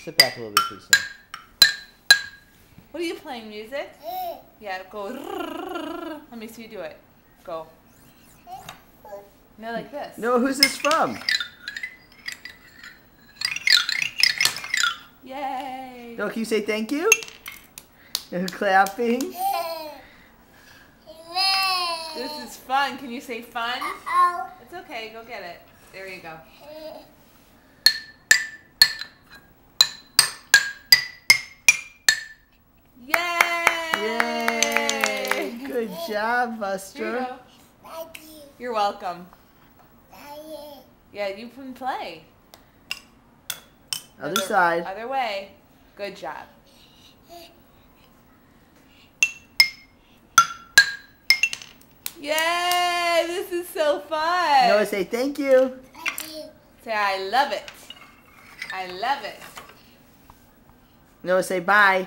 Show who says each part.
Speaker 1: Sit back a little bit, please. Sam.
Speaker 2: What are you playing, music? Yeah, go. Let me see you do it. Go. No, like this.
Speaker 1: No, who's this from?
Speaker 2: Yay!
Speaker 1: No, can you say thank you? No clapping.
Speaker 2: This is fun. Can you say fun? It's okay. Go get it. There you go. Yay!
Speaker 1: Yay! Good job,
Speaker 2: Here
Speaker 1: Buster.
Speaker 2: you go. You're welcome. Yeah, you can play.
Speaker 1: Other side.
Speaker 2: Other way. Good job. Yay! This is so fun.
Speaker 1: Noah, say thank you.
Speaker 2: Say I love it. I love it.
Speaker 1: Noah, say bye.